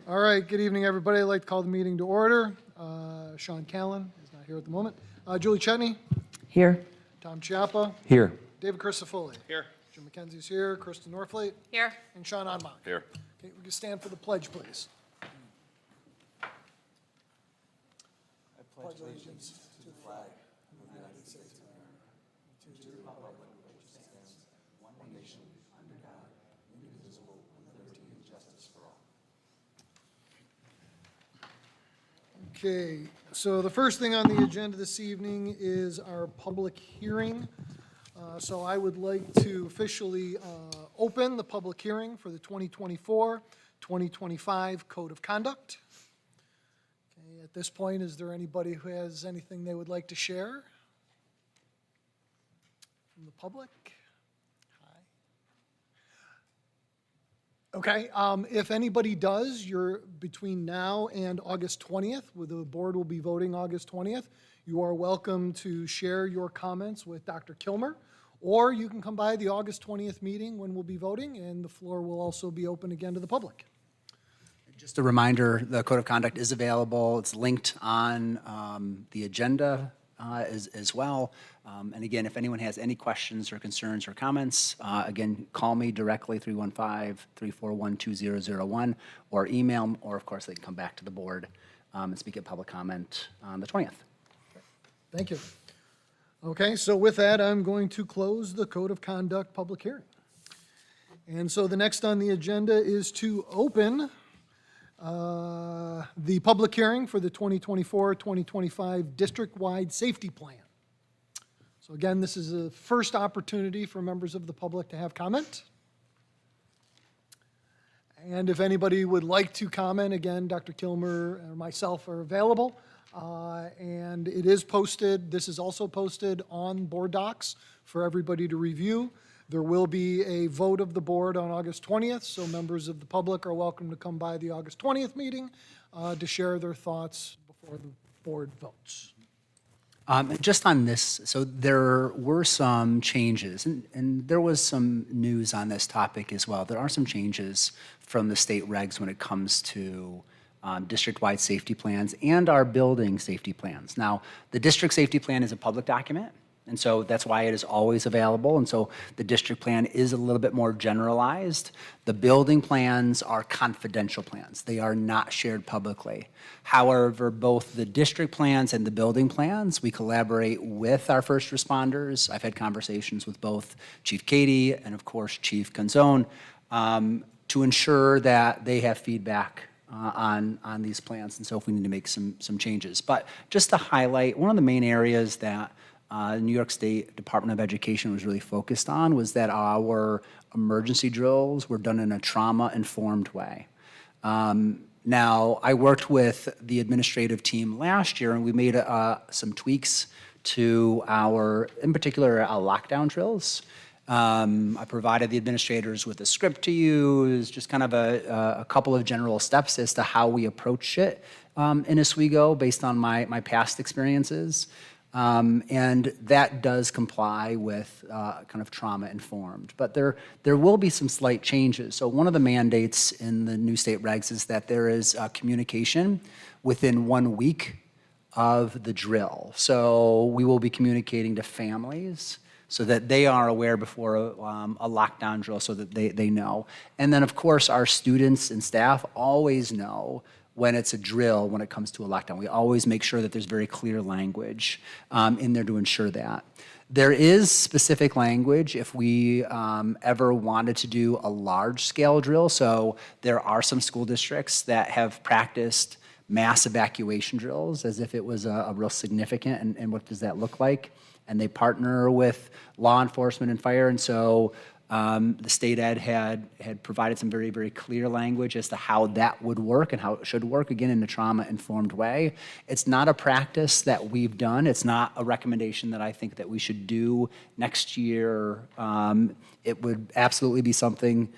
All right, good evening, everybody. I'd like to call the meeting to order. Sean Callan is not here at the moment. Julie Chetney, Here. Tom Chiappa, Here. David Christofoli. Here. Jim McKenzie's here, Kristen Norfleet, Here. and Sean Onmont. Here. Okay, we can stand for the pledge, please. I pledge allegiance to the flag of the United States of America, to the republic for which it stands, one nation, under God, indivisible, with liberty and justice for all. Okay, so the first thing on the agenda this evening is our public hearing. So I would like to officially open the public hearing for the 2024-2025 Code of Conduct. Okay, at this point, is there anybody who has anything they would like to share from the public? Hi. Okay, if anybody does, you're between now and August 20th, where the board will be voting August 20th, you are welcome to share your comments with Dr. Kilmer, or you can come by the August 20th meeting when we'll be voting, and the floor will also be open again to the public. Just a reminder, the Code of Conduct is available. It's linked on the agenda as well. And again, if anyone has any questions or concerns or comments, again, call me directly, 315-341-2001, or email, or of course, they can come back to the board and speak at public comment on the 20th. Thank you. Okay, so with that, I'm going to close the Code of Conduct public hearing. And so the next on the agenda is to open the public hearing for the 2024-2025 district-wide safety plan. So again, this is a first opportunity for members of the public to have comment. And if anybody would like to comment, again, Dr. Kilmer or myself are available. And it is posted, this is also posted on board docs for everybody to review. There will be a vote of the board on August 20th, so members of the public are welcome to come by the August 20th meeting to share their thoughts before the board votes. Just on this, so there were some changes, and there was some news on this topic as well. There are some changes from the state regs when it comes to district-wide safety plans and our building safety plans. Now, the district safety plan is a public document, and so that's why it is always available, and so the district plan is a little bit more generalized. The building plans are confidential plans. They are not shared publicly. However, both the district plans and the building plans, we collaborate with our first responders. I've had conversations with both Chief Katie and, of course, Chief Canzone to ensure that they have feedback on these plans, and so if we need to make some changes. But just to highlight, one of the main areas that New York State Department of Education was really focused on was that our emergency drills were done in a trauma-informed way. Now, I worked with the administrative team last year, and we made some tweaks to our, in particular, our lockdown drills. I provided the administrators with a script to use, just kind of a couple of general steps as to how we approach it in Oswego based on my past experiences. And that does comply with kind of trauma-informed. But there will be some slight changes. So one of the mandates in the new state regs is that there is communication within 1 week of the drill. So we will be communicating to families so that they are aware before a lockdown drill so that they know. And then, of course, our students and staff always know when it's a drill when it comes to a lockdown. We always make sure that there's very clear language in there to ensure that. There is specific language if we ever wanted to do a large-scale drill. So there are some school districts that have practiced mass evacuation drills as if it was a real significant, and what does that look like? And they partner with law enforcement and fire, and so the state ed had provided some very, very clear language as to how that would work and how it should work, again, in a trauma-informed way. It's not a practice that we've done. It's not a recommendation that I think that we should do next year. It would absolutely be something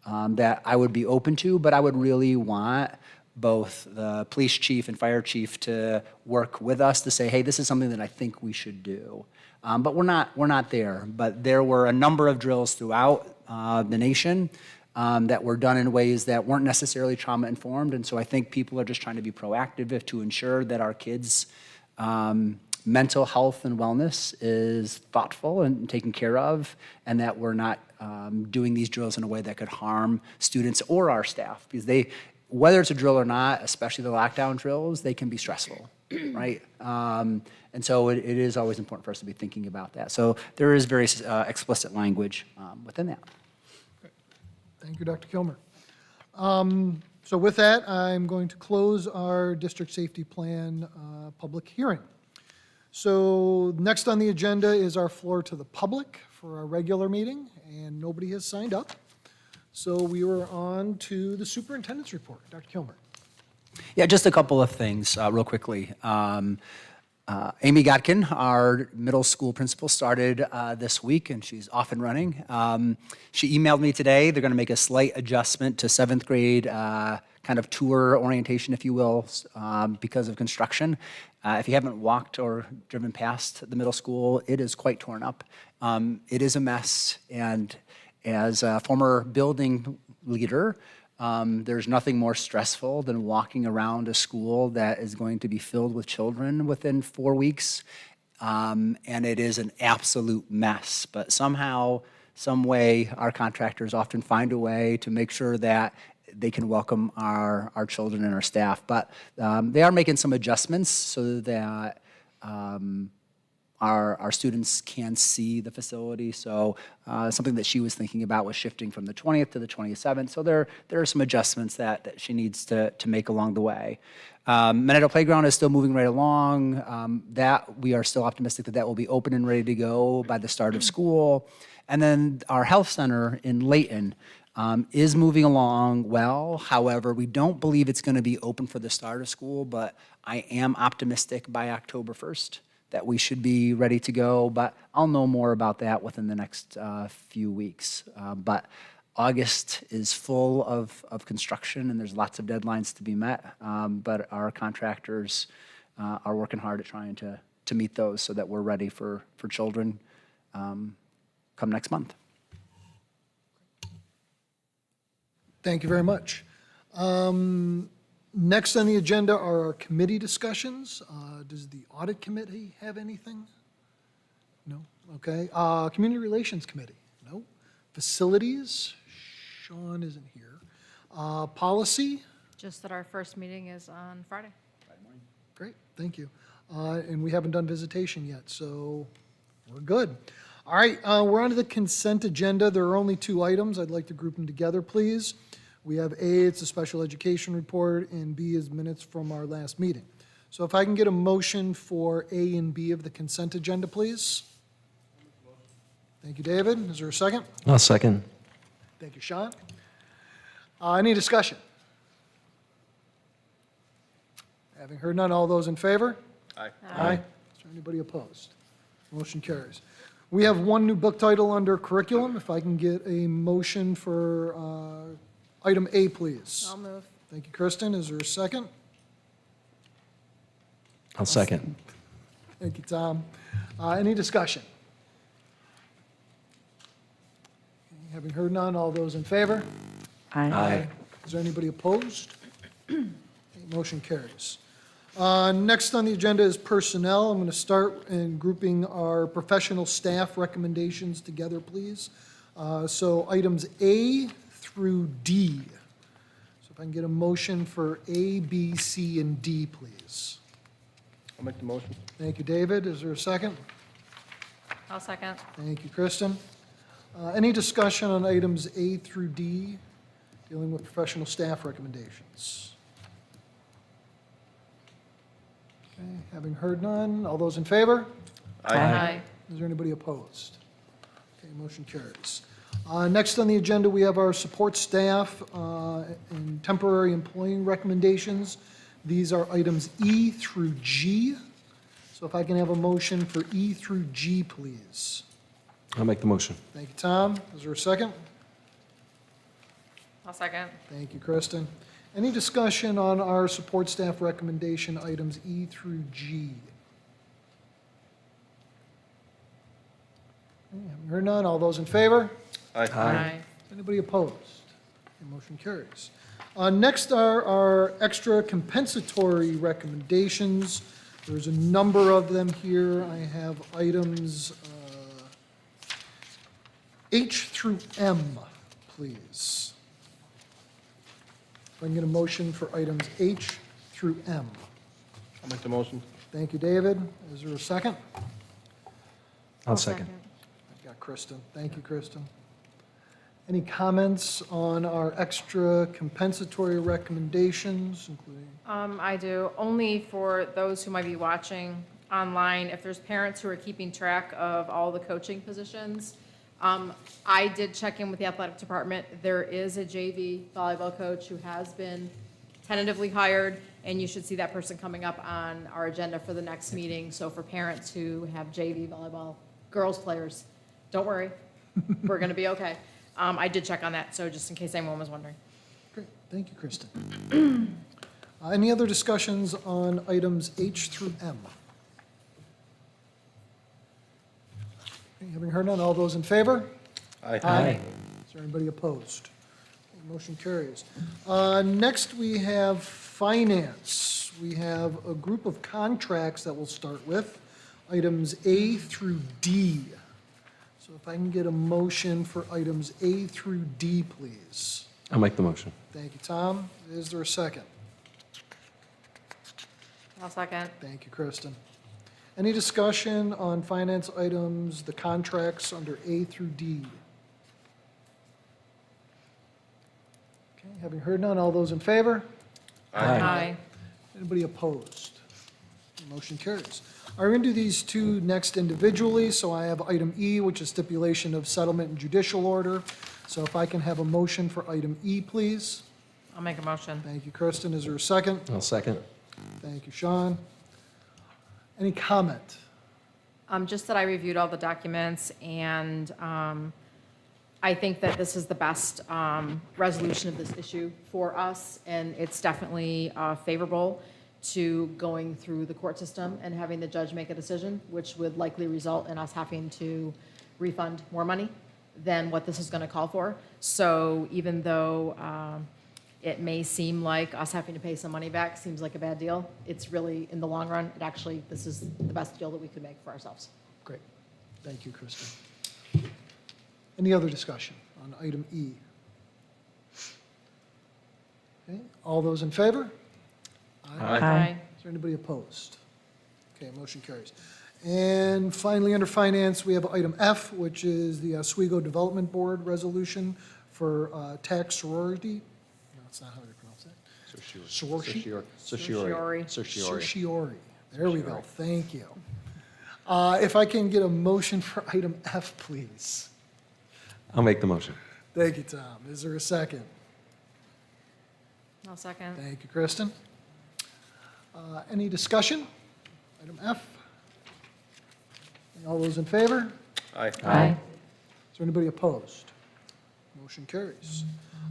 that I would be open to, but I would really want both the police chief and fire chief to work with us to say, hey, this is something that I think we should do. But we're not there. But there were a number of drills throughout the nation that were done in ways that weren't necessarily trauma-informed. And so I think people are just trying to be proactive to ensure that our kids' mental health and wellness is thoughtful and taken care of, and that we're not doing these drills in a way that could harm students or our staff. Because whether it's a drill or not, especially the lockdown drills, they can be stressful, right? And so it is always important for us to be thinking about that. So there is very explicit language within that. Thank you, Dr. Kilmer. So with that, I'm going to close our district safety plan public hearing. So next on the agenda is our floor to the public for our regular meeting, and nobody has signed up. So we were on to the superintendent's report. Dr. Kilmer. Yeah, just a couple of things real quickly. Amy Godkin, our middle school principal, started this week, and she's off and running. She emailed me today. They're going to make a slight adjustment to 7th grade kind of tour orientation, if you will, because of construction. If you haven't walked or driven past the middle school, it is quite torn up. It is a mess, and as a former building leader, there's nothing more stressful than walking around a school that is going to be filled with children within 4 weeks, and it is an absolute mess. But somehow, some way, our contractors often find a way to make sure that they can welcome our children and our staff. But they are making some adjustments so that our students can see the facility. So something that she was thinking about was shifting from the 20th to the 27th. So there are some adjustments that she needs to make along the way. Manetto Playground is still moving right along. That we are still optimistic that will be open and ready to go by the start of school. And then our health center in Layton is moving along well. However, we don't believe it's going to be open for the start of school, but I am optimistic by October 1st that we should be ready to go. But I'll know more about that within the next few weeks. But August is full of construction, and there's lots of deadlines to be met. But our contractors are working hard at trying to meet those so that we're ready for children come next month. Thank you very much. Next on the agenda are our committee discussions. Does the audit committee have anything? No? Okay. Community Relations Committee? No. Facilities? Sean isn't here. Policy? Just that our first meeting is on Friday. Great, thank you. And we haven't done visitation yet, so we're good. All right, we're on to the consent agenda. There are only 2 items. I'd like to group them together, please. We have A, it's a special education report, and B is minutes from our last meeting. So if I can get a motion for A and B of the consent agenda, please. Thank you, David. Is there a second? I'll second. Thank you, Sean. Any discussion? Having heard none, all those in favor? Aye. Is there anybody opposed? Motion carries. We have 1 new book title under curriculum. If I can get a motion for item A, please. I'll move. Thank you, Kristen. Is there a second? I'll second. Thank you, Tom. Any discussion? Having heard none, all those in favor? Aye. Is there anybody opposed? Motion carries. Next on the agenda is personnel. I'm going to start in grouping our professional staff recommendations together, please. So items A through D. So if I can get a motion for A, B, C, and D, please. I'll make the motion. Thank you, David. Is there a second? I'll second. Thank you, Kristen. Any discussion on items A through D dealing with professional staff recommendations? Okay, having heard none, all those in favor? Aye. Is there anybody opposed? Okay, motion carries. Next on the agenda, we have our support staff and temporary employee recommendations. These are items E through G. So if I can have a motion for E through G, please. I'll make the motion. Thank you, Tom. Is there a second? I'll second. Thank you, Kristen. Any discussion on our support staff recommendation items E through G? Okay, haven't heard none. All those in favor? Aye. Aye. Is anybody opposed? Motion carries. Next are our extra compensatory recommendations. There's a number of them here. I have items H through M, please. If I can get a motion for items H through M. I'll make the motion. Thank you, David. Is there a second? I'll second. I've got Kristen. Thank you, Kristen. Any comments on our extra compensatory recommendations, including? I do, only for those who might be watching online, if there's parents who are keeping track of all the coaching positions. I did check in with the athletic department. There is a JV volleyball coach who has been tentatively hired, and you should see that person coming up on our agenda for the next meeting. So for parents who have JV volleyball girls players, don't worry, we're gonna be okay. I did check on that, so just in case anyone was wondering. Great, thank you, Kristen. Any other discussions on items H through M? Okay, having heard none, all those in favor? Aye. Is there anybody opposed? Okay, motion carries. Next, we have finance. We have a group of contracts that we'll start with, items A through D. So if I can get a motion for items A through D, please. I'll make the motion. Thank you, Tom. Is there a second? I'll second. Thank you, Kristen. Any discussion on finance items, the contracts under A through D? Okay, having heard none, all those in favor? Aye. Anybody opposed? Motion carries. I'm going to do these two next individually, so I have item E, which is stipulation of settlement and judicial order. So if I can have a motion for item E, please. I'll make a motion. Thank you, Kristen. Is there a second? I'll second. Thank you, Sean. Any comment? Just that I reviewed all the documents, and I think that this is the best resolution of this issue for us, and it's definitely favorable to going through the court system and having the judge make a decision, which would likely result in us having to refund more money than what this is going to call for. So even though it may seem like us having to pay some money back seems like a bad deal, it's really, in the long run, this is the best deal that we could make for ourselves. Great. Thank you, Kristen. Any other discussion on item E? Okay, all those in favor? Aye. Is there anybody opposed? Okay, motion carries. And finally, under finance, we have item F, which is the Oswego Development Board resolution for tax sorority. No, that's not how you pronounce that. Sorority? Certiorari. Certiorari. There we go. Thank you. If I can get a motion for item F, please. I'll make the motion. Thank you, Tom. Is there a second? I'll second. Thank you, Kristen. Any discussion? Item F. All those in favor? Aye. Aye. Is there anybody opposed? Motion carries.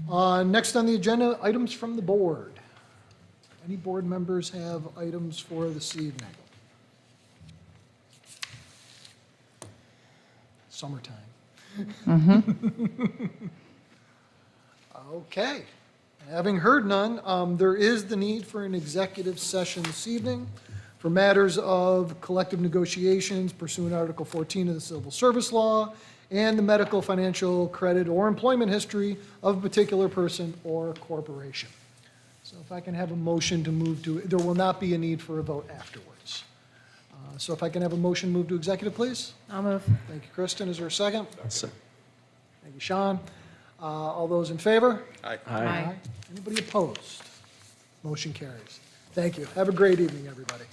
Next on the agenda, items from the board. Any board members have items for this evening? Summertime. Okay. Having heard none, there is the need for an executive session this evening for matters of collective negotiations pursuant to Article 14 of the Civil Service Law and the medical, financial, credit, or employment history of a particular person or corporation. So if I can have a motion to move to, there will not be a need for a vote afterwards. So if I can have a motion move to executive, please. I'll move. Thank you, Kristen. Is there a second? Se- Thank you, Sean. All those in favor? Aye. Aye. Anybody opposed? Motion carries. Thank you. Have a great evening, everybody.